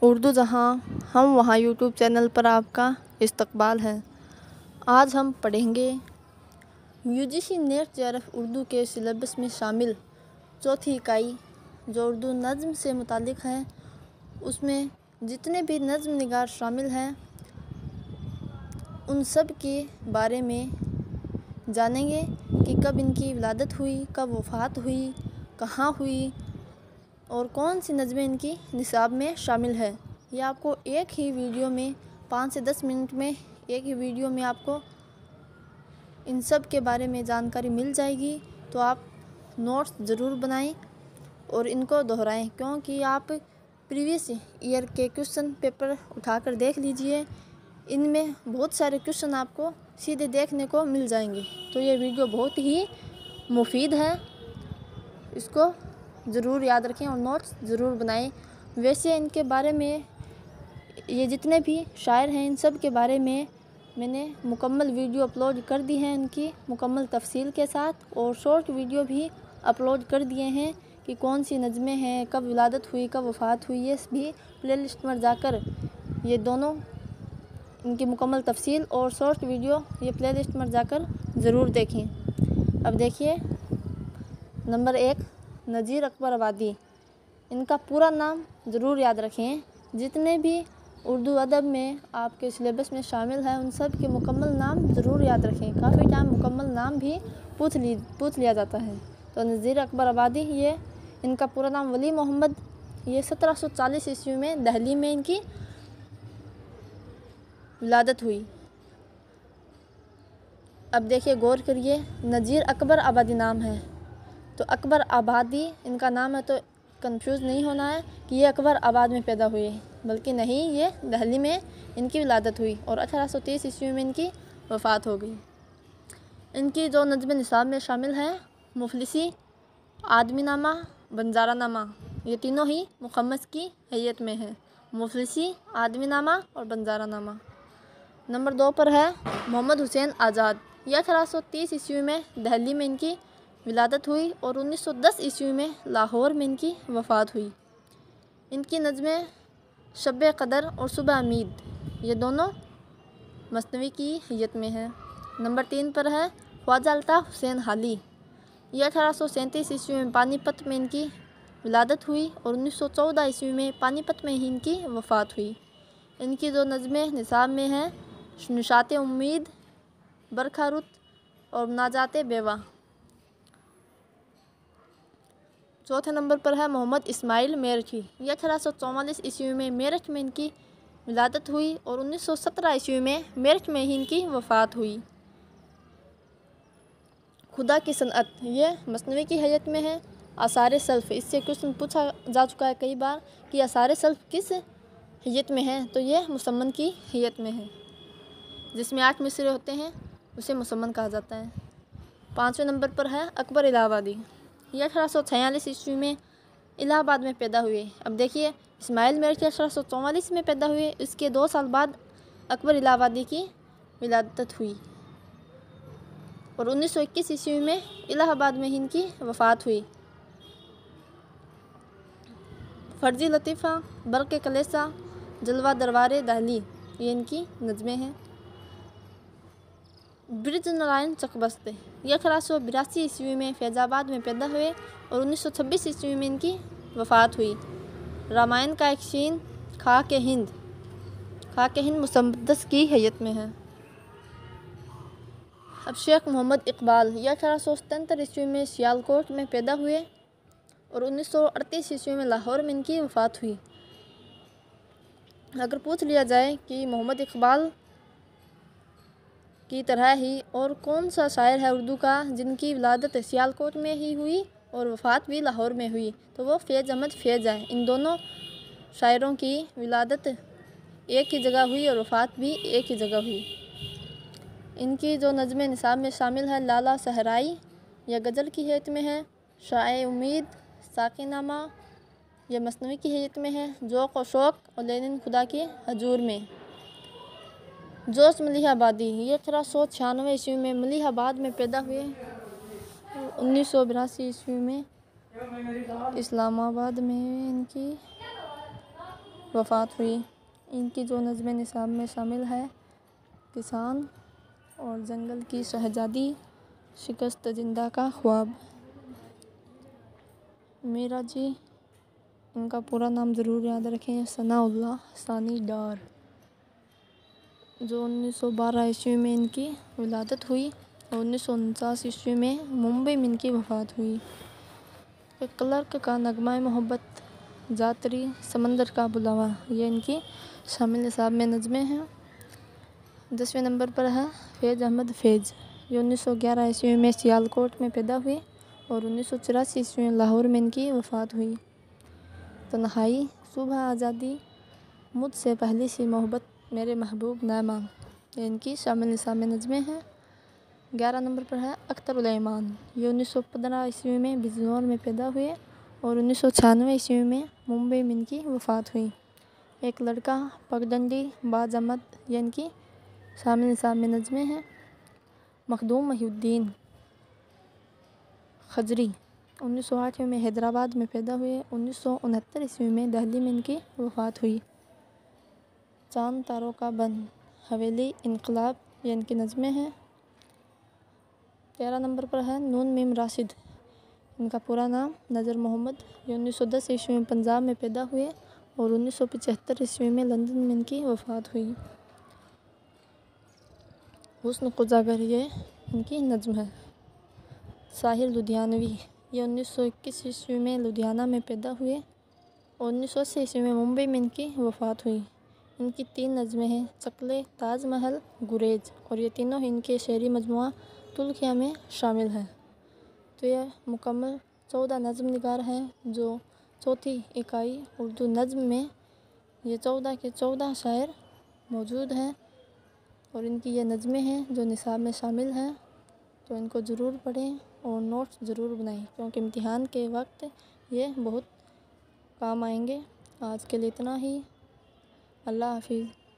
اردو جہاں ہم وہاں یوٹیوب چینل پر آپ کا استقبال ہے۔ آج ہم پڑھیں گے UGC نیٹ JRF اردو کے سلیبس میں شامل چوتھی اکائی جو اردو نظم سے متعلق ہے۔ اس میں جتنے بھی نظم نگار شامل ہیں ان سب کے بارے میں جانیں گے کہ کب ان کی ولادت ہوئی، کب وفات ہوئی، کہاں ہوئی اور کون سی نظمیں ان کی نصاب میں شامل ہے۔ یہ آپ کو ایک ہی ویڈیو میں 5 سے 10 منٹ میں ایک ہی ویڈیو میں آپ کو ان سب کے بارے میں جانکاری مل جائے گی، تو آپ نوٹس ضرور بنائیں اور ان کو دہرائیں، کیونکہ آپ پریویس ایئر کے کویسچن پیپر اٹھا کر دیکھ لیجئے، ان میں بہت سارے کویسچن آپ کو سیدھے دیکھنے کو مل جائیں گے۔ تو یہ ویڈیو بہت ہی مفید ہے، اس کو ضرور یاد رکھیں اور نوٹس ضرور بنائیں۔ ویسے ان کے بارے میں یہ جتنے بھی شاعر ہیں ان سب کے بارے میں نے مکمل ویڈیو اپلوڈ کر دی ہیں، ان کی مکمل تفصیل کے ساتھ، اور شارٹ ویڈیو بھی اپلوڈ کر دیے ہیں کہ کون سی نظمیں ہیں، کب ولادت ہوئی، کب وفات ہوئی، یہ بھی پلے لسٹ میں جا کر یہ دونوں ان کی مکمل تفصیل اور شارٹ ویڈیو یہ پلے لسٹ میں جا کر ضرور دیکھیں۔ اب دیکھیے نمبر 1 نذیر اکبر آبادی، ان کا پورا نام ضرور یاد رکھیں۔ جتنے بھی اردو ادب میں آپ کے سلیبس میں شامل ہیں ان سب کے مکمل نام ضرور یاد رکھیں، کافی ٹائم مکمل نام بھی پوچھ لیا جاتا ہے۔ تو نذیر اکبر آبادی، یہ ان کا پورا نام ولی محمد، یہ 1740 عیسوی میں دہلی میں ان کی ولادت ہوئی۔ اب دیکھیے غور کریے، نذیر اکبر آبادی نام ہے تو اکبر آبادی ان کا نام ہے، تو کنفیوز نہیں ہونا ہے کہ یہ اکبر آباد میں پیدا ہوئے، بلکہ نہیں، یہ دہلی میں ان کی ولادت ہوئی اور 1830 عیسوی میں ان کی وفات ہو گئی۔ ان کی جو نظم نصاب میں شامل ہیں مفلسی، آدمی نامہ، بنجارہ نامہ، یہ تینوں ہی مخمس کی حیثیت میں ہیں، مفلسی، آدمی نامہ اور بنجارہ نامہ۔ نمبر 2 پر ہے محمد حسین آزاد، یہ 1830 عیسوی میں دہلی میں ان کی ولادت ہوئی اور 1910 عیسوی میں لاہور میں ان کی وفات ہوئی۔ ان کی نظمیں شب قدر اور صبح امید، یہ دونوں مثنوی کی حیثیت میں ہیں۔ نمبر 3 پر ہے خواجہ الطاف حسین حالی، یہ 1837 عیسوی میں پانی پت میں ان کی ولادت ہوئی اور 1914 عیسوی میں پانی پت میں ہی ان کی وفات ہوئی۔ ان کی جو نظمیں نصاب میں ہیں نشاط امید، برکھا رت اور مناجات بیوہ۔ چوتھے نمبر پر ہے محمد اسماعیل میرٹھی، یہ 1844 عیسوی میں میرٹھ میں ان کی ولادت ہوئی اور 1917 عیسوی میں میرٹھ میں ہی ان کی وفات ہوئی۔ خدا کی صنعت، یہ مثنوی کی حیثیت میں ہے۔ آثار سلف، اس سے کویسچن پوچھا جا چکا ہے کئی بار کہ آثار سلف کس حیثیت میں ہیں، تو یہ مصمم کی حیثیت میں ہے۔ جس میں 8 مصرے ہوتے ہیں اسے مصمم کہا جاتا ہے۔ 5ویں نمبر پر ہے اکبر الہ آبادی، یہ 1846 عیسوی میں الہ آباد میں پیدا ہوئے۔ اب دیکھیے اسماعیل میرٹھی 1844 میں پیدا ہوئے، اس کے 2 سال بعد اکبر الہ آبادی کی ولادت ہوئی اور 1921 عیسوی میں الہ آباد میں ہی ان کی وفات ہوئی۔ فرزی لطیفہ، برق کلیسا، جلوہ دربار دہلی، یہ ان کی نظمیں ہیں۔ برج نارائن چکبست، یہ 1882 عیسوی میں فیض آباد میں پیدا ہوئے اور 1926 عیسوی میں ان کی وفات ہوئی۔ رامائن کا ایک سین، خاک ہند مسدس کی حیثیت میں ہے۔ اب شیخ محمد اقبال، یہ 1877 عیسوی میں سیالکوٹ میں پیدا ہوئے اور 1938 عیسوی میں لاہور میں ان کی وفات ہوئی۔ اگر پوچھ لیا جائے کہ محمد اقبال کی طرح ہی اور کون سا شاعر ہے اردو کا جن کی ولادت سیالکوٹ میں ہی ہوئی اور وفات بھی لاہور میں ہوئی، تو وہ فیض احمد فیض ہیں۔ ان دونوں شاعروں کی ولادت ایک ہی جگہ ہوئی اور وفات بھی ایک ہی جگہ ہوئی۔ ان کی جو نظم نصاب میں شامل ہے لالا صحرائی، یہ غزل کی حیثیت میں ہے۔ شعاع امید، ساقی نامہ، یہ مثنوی کی حیثیت میں ہے۔ ذوق و شوق اور لیلن خدا کے حضور میں۔ جوش ملیح آبادی، یہ 1896 عیسوی میں ملیح آباد میں پیدا ہوئے اور 1982 عیسوی میں اسلام آباد میں ان کی وفات ہوئی۔ ان کی جو نظمیں نصاب میں شامل ہے: کسان اور جنگل کی شہزادی، شکست زندہ کا خواب۔ میرا جی، ان کا پورا نام ضرور یاد رکھیں، ثناء اللہ ثانی ڈار، جو 1912 عیسوی میں ان کی ولادت ہوئی اور 1949 عیسوی میں ممبئی میں ان کی وفات ہوئی۔ کلرک کا نغمہ محبت، جاتری، سمندر کا بلاوا، یہ ان کی شامل نصاب میں نظمیں ہیں۔ 10ویں نمبر پر ہے فیض احمد فیض، یہ 1911 عیسوی میں سیالکوٹ میں پیدا ہوئے اور 1984 عیسوی میں لاہور میں ان کی وفات ہوئی۔ تنہائی، صبح آزادی، مجھ سے پہلی سی محبت، میرے محبوب نامہ، یہ ان کی شامل نصاب میں نظمیں ہیں۔ 11 نمبر پر ہے اختر الایمان، یہ 1915 عیسوی میں بجنور میں پیدا ہوئے اور 1996 عیسوی میں ممبئی میں ان کی وفات ہوئی۔ ایک لڑکا، پگڈنڈی، باز احمد، یہ ان کی شامل نصاب میں نظمیں ہیں۔ مخدوم محی الدین خضری، 1908 میں حیدرآباد میں پیدا ہوئے، 1969 عیسوی میں دہلی میں ان کی وفات ہوئی۔ چاند تاروں کا بن، حویلی انقلاب، یہ ان کی نظمیں ہیں۔ 13 نمبر پر ہے نون میم راشد، ان کا پورا نام نذر محمد، یہ 1910 عیسوی میں پنجاب میں پیدا ہوئے اور 1975 عیسوی میں لندن میں ان کی وفات ہوئی۔ حسن قزاگر، یہ ان کی نظم ہے۔ ساحر لدھیانوی، یہ 1921 عیسوی میں لدھیانہ میں پیدا ہوئے اور 1980 عیسوی میں ممبئی میں ان کی وفات ہوئی۔ ان کی 3 نظمیں ہیں: چکلے، تاج محل، گریز، اور یہ تینوں ہی ان کے شعری مجموعہ تلخیاں میں شامل ہیں۔ تو یہ مکمل 14 نظم نگار ہیں جو چوتھی اکائی اردو نظم میں یہ 14 کے 14 شاعر موجود ہیں اور ان کی یہ نظمیں ہیں جو نصاب میں شامل ہیں۔ تو ان کو ضرور پڑھیں اور نوٹس ضرور بنائیں کیونکہ امتحان کے وقت یہ بہت کام آئیں گے۔ آج کے لیے اتنا ہی۔ اللہ حافظ۔